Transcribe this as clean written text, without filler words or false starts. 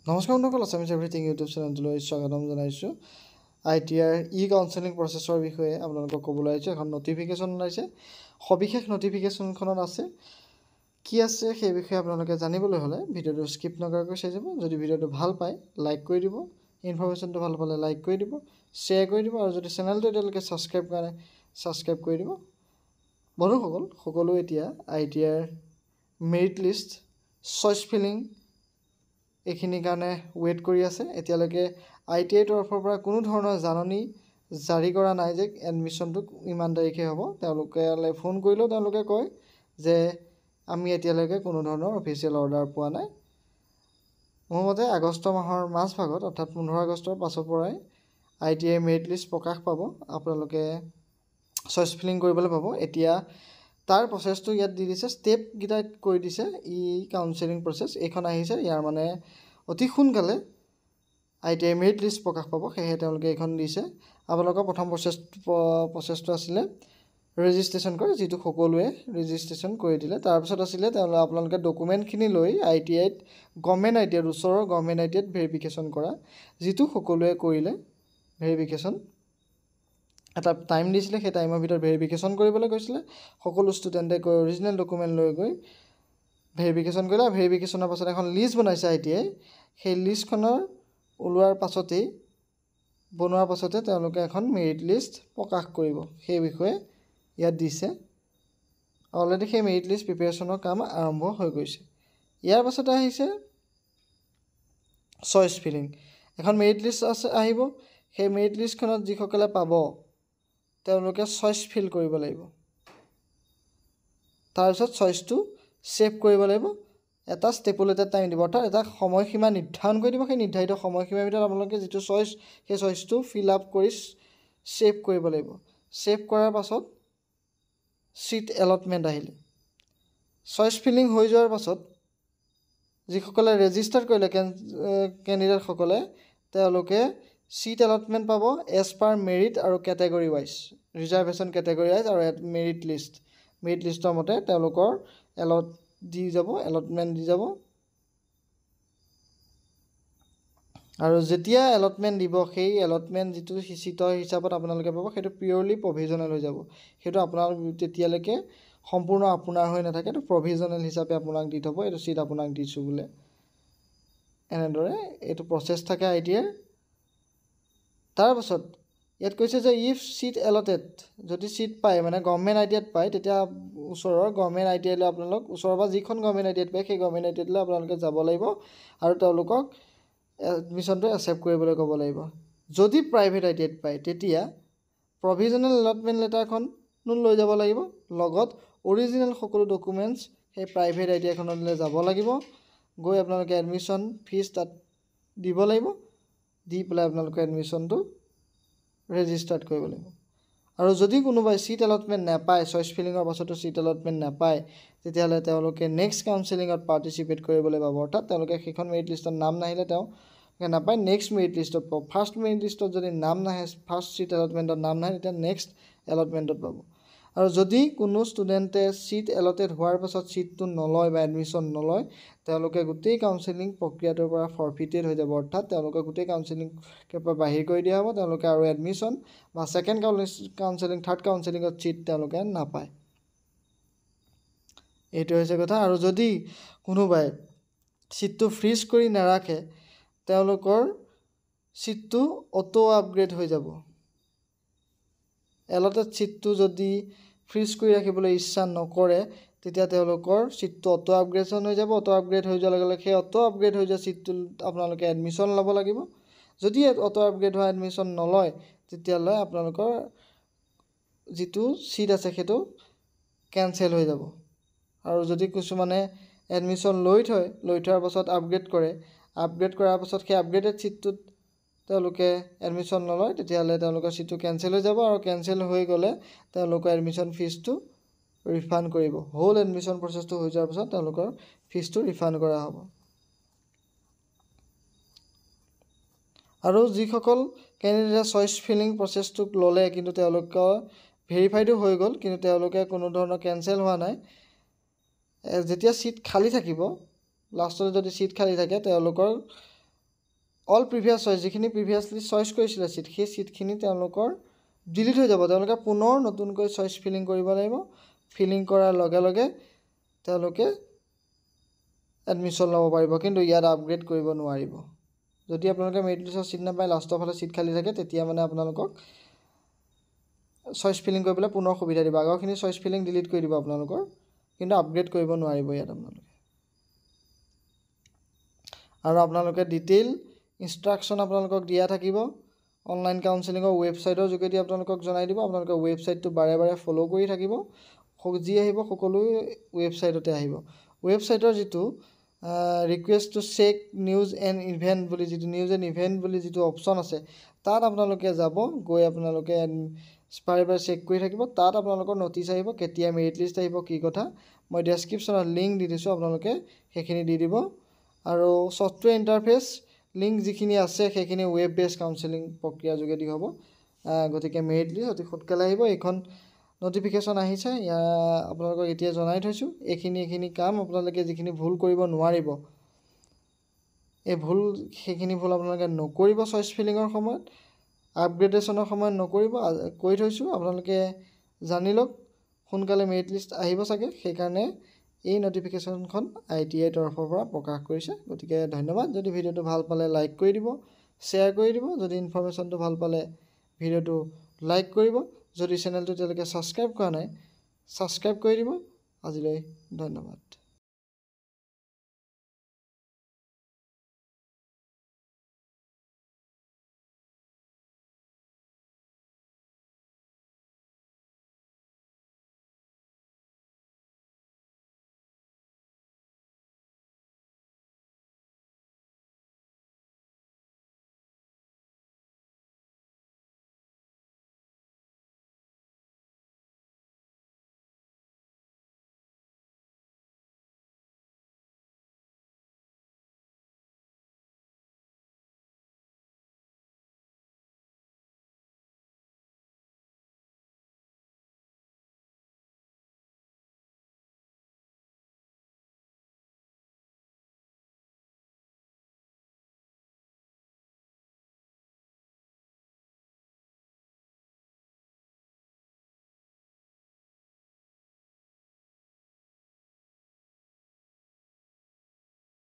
নমস্কাৰ বন্ধুসকল, Assamese everything YouTube চেনেলটোলৈ স্বাগতম জনাইছোঁ। ITR কাউন্সেলিং প্ৰচেছৰ বিষয়ে আপোনালোকক ক'বলৈ আহিছোঁ। এখন নটিফিকেশ্যন ওলাইছে, সবিশেষ নটিফিকেশ্যনখনত আছে কি আছে সেই বিষয়ে আপোনালোকে জানিবলৈ হ'লে ভিডিঅ'টো স্কিপ নকৰাকৈ চাই যাব। যদি ভিডিঅ'টো ভাল পায় লাইক কৰি দিব, ইনফৰমেশ্যনটো ভাল পালে লাইক কৰি দিব, শ্বেয়াৰ কৰি দিব, আৰু যদি চেনেলটো এতিয়ালৈকে ছাবস্ক্ৰাইব কৰা নাই ছাবস্ক্ৰাইব কৰি দিব। বন্ধুসকল, সকলো এতিয়া ITR merit list, choice filling এইখিনিৰ কাৰণে ৱেইট কৰি আছে। এতিয়ালৈকে ITR তৰফৰ পৰা কোনো ধৰণৰ জাননী জাৰি কৰা নাই যে এডমিশ্যনটো ইমান তাৰিখে হ'ব। তেওঁলোকে ফোন কৰিলেও তেওঁলোকে কয় যে আমি এতিয়ালৈকে কোনো ধৰণৰ অফিচিয়েল অৰ্ডাৰ পোৱা নাই। মোৰ মতে আগষ্ট মাহৰ মাজভাগত অৰ্থাৎ 15 আগষ্টৰ পাছৰ পৰাই ITR মেৰিট লিষ্ট প্ৰকাশ পাব, আপোনালোকে চইচ ফিলিং কৰিবলৈ পাব। এতিয়া তাৰ প্ৰচেছটো ইয়াত দি দিছে, ষ্টেপকেইটা কৰি দিছে। কাউন্সেলিং প্ৰচেছ এইখন আহিছে, ইয়াৰ মানে অতি সোনকালে ITR মেৰিট লিষ্ট প্ৰকাশ পাব, সেয়েহে তেওঁলোকে এইখন দিছে। আপোনালোকৰ প্ৰথম প্ৰচেছটো আছিলে ৰেজিষ্ট্ৰেশ্যন কৰে, যিটো সকলোৱে ৰেজিষ্ট্ৰেশ্যন কৰি দিলে। তাৰপিছত আছিলে আপোনালোকে ডকুমেণ্টখিনি লৈ ITRত গভৰ্ণমেণ্ট ITRত ওচৰৰ গভৰ্ণমেণ্ট ITRত ভেৰিফিকেশ্যন কৰা, যিটো সকলোৱে কৰিলে। ভেৰিফিকেশ্যন এটা টাইম দিছিলে, সেই টাইমৰ ভিতৰত ভেৰিফিকেশ্যন কৰিবলৈ কৈছিলে। সকলো ষ্টুডেণ্টে গৈ অৰিজিনেল ডকুমেণ্ট লৈ গৈ ভেৰিফিকেশ্যন কৰিলে। ভেৰিফিকেশ্যনৰ পাছত এখন লিষ্ট বনাইছে ITRই। সেই লিষ্টখনৰ ওলোৱাৰ পাছতে তেওঁলোকে এখন মেৰিট লিষ্ট প্ৰকাশ কৰিব, সেই বিষয়ে ইয়াত দিছে। অলৰেডি সেই মেৰিট লিষ্ট প্ৰিপেৰেশ্যনৰ কাম আৰম্ভ হৈ গৈছে। ইয়াৰ পাছতে আহিছে চইচ ফিলিং। এখন মেৰিট লিষ্ট আহিব, সেই মেৰিট লিষ্টখনত যিসকলে পাব তেওঁলোকে চইচ ফিল কৰিব লাগিব। তাৰপিছত চইচটো ছেভ কৰিব লাগিব। এটা ষ্টেপুলেটেড টাইম দিব, অৰ্থাৎ এটা সময়সীমা নিৰ্ধাৰণ কৰি দিব। সেই নিৰ্ধাৰিত সময়সীমাৰ ভিতৰত আপোনালোকে যিটো চইচ, সেই চইচটো ফিল আপ কৰি ছেভ কৰিব লাগিব। ছেভ কৰাৰ পাছত ছিট এলটমেণ্ট আহিলে। চইচ ফিলিং হৈ যোৱাৰ পাছত যিসকলে ৰেজিষ্টাৰ কৰিলে কেণ্ডিডেটসকলে, তেওঁলোকে ছিট এলটমেণ্ট পাব এজ পাৰ মেৰিট আৰু category wise, reservation category wise আৰু মেৰিট লিষ্টৰ মতে তেওঁলোকৰ এলটমেণ্ট দি যাব। আৰু যেতিয়া এলটমেণ্ট দিব, সেই এলটমেণ্ট যিটো ছিটৰ হিচাপত আপোনালোকে পাব, সেইটো পিয়'ৰলি প্ৰভিজনেল হৈ যাব। সেইটো আপোনালোক তেতিয়ালৈকে সম্পূৰ্ণ আপোনাৰ হৈ নাথাকে, এইটো প্ৰভিজনেল হিচাপে আপোনাক দি থ'ব, এইটো ছিট আপোনাক দিছোঁ বোলে। এনেদৰে এইটো প্ৰচেছ থাকে ITR। তাৰপাছত ইয়াত কৈছে যে ইফ ছিট এলটেড, যদি ছিট পায় মানে গভৰ্ণমেণ্ট ITRত পায়, তেতিয়া ওচৰৰ গভৰ্ণমেণ্ট ITRলৈ ওচৰৰ পৰা যিখন গভৰ্ণমেণ্ট ITRত পায় সেই গভৰ্ণমেণ্ট ITRলৈ আপোনালোকে যাব লাগিব আৰু তেওঁলোকক এডমিশ্যনটো একচেপ্ট কৰিবলৈ ক'ব লাগিব। যদি প্ৰাইভেট ITRত পায় তেতিয়া প্ৰভিজনেল এলটমেণ্ট লেটাৰখনো লৈ যাব লাগিব, লগত অৰিজিনেল সকলো ডকুমেণ্টছ সেই প্ৰাইভেট ITRখনলৈ যাব লাগিব। গৈ আপোনালোকে এডমিশ্যন ফিজ তাত দিব লাগিব, দি পেলাই আপোনালোকে এডমিশ্যনটো ৰেজিষ্টাৰ্ড কৰিব লাগিব। আৰু যদি কোনোবাই ছিট এলটমেণ্ট নাপায়, চইচ ফিলিঙৰ পাছতো ছিট এলটমেণ্ট নাপায়, তেতিয়াহ'লে তেওঁলোকে নেক্সট কাউন্সেলিঙত পাৰ্টিচিপেট কৰিবলৈ পাব। অৰ্থাৎ তেওঁলোকে সেইখন মেৰিট লিষ্টত নাম নাহিলে তেওঁলোকে নাপায়, নেক্সট মেৰিট লিষ্টত পাব। ফাৰ্ষ্ট মেৰিট লিষ্টত যদি নাম নাহে, ফাৰ্ষ্ট ছিট এলটমেণ্টত নাম নাহে, তেতিয়া নেক্সট এলটমেণ্টত পাব। আৰু যদি কোনো ষ্টুডেণ্টে ছিট এলটেড হোৱাৰ পাছত ছিটটো নলয় বা এডমিশ্যন নলয়, তেওঁলোকে গোটেই কাউন্সেলিং প্ৰক্ৰিয়াটোৰ পৰা ফৰফিটেড হৈ যাব। অৰ্থাৎ তেওঁলোকে গোটেই কাউন্সেলিংৰ পৰা বাহিৰ কৰি দিয়া হ'ব। তেওঁলোকে আৰু এডমিশ্যন বা ছেকেণ্ড কাউন্সেলিং, থাৰ্ড কাউন্সেলিঙত ছিট তেওঁলোকে নাপায়। এইটো হৈছে কথা। আৰু যদি কোনোবাই ছিটটো ফ্ৰিজ কৰি নাৰাখে, তেওঁলোকৰ ছিটটো অটো আপগ্ৰেড হৈ যাব। এলটেড ছিটটো যদি ফ্ৰিজ কৰি ৰাখিবলৈ ইচ্ছা নকৰে, তেতিয়া তেওঁলোকৰ ছিটটো অটো আপগ্ৰেডেশ্যন হৈ যাব। অটো আপগ্ৰেড হৈ যোৱাৰ লগে লগে সেই অটো আপগ্ৰেড হৈ যোৱা ছিটটো আপোনালোকে এডমিশ্যন ল'ব লাগিব। যদি অটো আপগ্ৰেড হোৱা এডমিশ্যন নলয়, তেতিয়াহ'লে আপোনালোকৰ যিটো ছিট আছে সেইটো কেঞ্চেল হৈ যাব। আৰু যদি কিছুমানে এডমিশ্যন লৈ থোৱাৰ পাছত আপগ্ৰেড কৰাৰ পাছত সেই আপগ্ৰেডেড ছিটটোত তেওঁলোকে এডমিশ্যন নলয়, তেতিয়াহ'লে তেওঁলোকৰ ছিটটো কেঞ্চেল হৈ যাব। আৰু কেঞ্চেল হৈ গ'লে তেওঁলোকৰ এডমিশ্যন ফিজটো ৰিফাণ্ড কৰিব। হোল এডমিশ্যন প্ৰচেছটো হৈ যোৱাৰ পাছত তেওঁলোকৰ ফিজটো ৰিফাণ্ড কৰা হ'ব। আৰু যিসকল কেণ্ডিডেটে চইচ ফিলিং প্ৰচেছটোক ল'লে, কিন্তু তেওঁলোকৰ ভেৰিফাইডো হৈ গ'ল, কিন্তু তেওঁলোকে কোনো ধৰণৰ কেঞ্চেল হোৱা নাই, যেতিয়া ছিট খালী থাকিব, লাষ্টলৈ যদি ছিট খালী থাকে, তেওঁলোকৰ অল প্ৰিভিয়াছ চইচ যিখিনি প্ৰিভিয়াছলি চইচ কৰিছিলে চিট সেই চিটখিনি তেওঁলোকৰ ডিলিট হৈ যাব তেওঁলোকে পুনৰ নতুনকৈ চইচ ফিলিং কৰিব লাগিব ফিলিং কৰাৰ লগে লগে তেওঁলোকে এডমিশ্যন ল'ব পাৰিব কিন্তু ইয়াত আপগ্ৰেড কৰিব নোৱাৰিব যদি আপোনালোকে মেৰিট লিষ্টত চিট নাপায় লাষ্টৰ ফালে চিট খালী থাকে তেতিয়া মানে আপোনালোকক চইচ ফিলিং কৰি পেলাই পুনৰ সুবিধা দিব আগৰখিনি চইচ ফিলিং ডিলিট কৰি দিব আপোনালোকৰ কিন্তু আপগ্ৰেড কৰিব নোৱাৰিব ইয়াত আপোনালোকে আৰু আপোনালোকে ডিটেইল ইনষ্ট্ৰাকশ্যন আপোনালোকক দিয়া থাকিব অনলাইন কাউন্সেলিঙৰ ৱেবছাইটৰ যোগেদি আপোনালোকক জনাই দিব আপোনালোকে ৱেবছাইটটো বাৰে বাৰে ফ'ল' কৰি থাকিব যি আহিব সকলো ৱেবছাইটতে আহিব ৱেবছাইটৰ যিটো request to check news and event বুলি যিটো নিউজ এণ্ড ইভেণ্ট বুলি যিটো অপশ্যন আছে তাত আপোনালোকে যাব গৈ আপোনালোকে বাৰে বাৰে চেক কৰি থাকিব তাত আপোনালোকৰ ন'টিছ আহিব কেতিয়া মেৰিট লিষ্ট আহিব কি কথা মই ডেছক্ৰিপশ্যনত লিংক দি দিছোঁ আপোনালোকে সেইখিনি দি দিব আৰু ছফ্টৱেৰ ইণ্টাৰফেচ লিংক যিখিনি আছে সেইখিনি ৱেব বেছ কাউন্সেলিং প্ৰক্ৰিয়াৰ যোগেদি হ'ব গতিকে মেৰিট লিষ্ট অতি সোনকালে আহিব এইখন নটিফিকেশ্যন আহিছে আপোনালোকক এতিয়া জনাই থৈছোঁ এইখিনি কাম আপোনালোকে যিখিনি ভুল কৰিব নোৱাৰিব এই সেইখিনি ভুল আপোনালোকে নকৰিব চইচ ফিলিঙৰ সময়ত আপগ্ৰেডেশ্যনৰ সময়ত নকৰিব কৈ থৈছোঁ আপোনালোকে জানি লওক সোনকালে মেৰিট লিষ্ট আহিব চাগে সেইকাৰণে এই নটিফিকেশ্যনখন ITI তৰফৰ পৰা প্ৰকাশ কৰিছে গতিকে ধন্যবাদ যদি ভিডিঅ'টো ভাল পালে লাইক কৰি দিব শ্বেয়াৰ কৰি দিব যদি ইনফৰমেশ্যনটো ভাল পালে ভিডিঅ'টো লাইক কৰিব যদি চেনেলটো তেওঁলোকে ছাবস্ক্ৰাইব কৰা নাই ছাবস্ক্ৰাইব কৰি দিব আজিলৈ ধন্যবাদ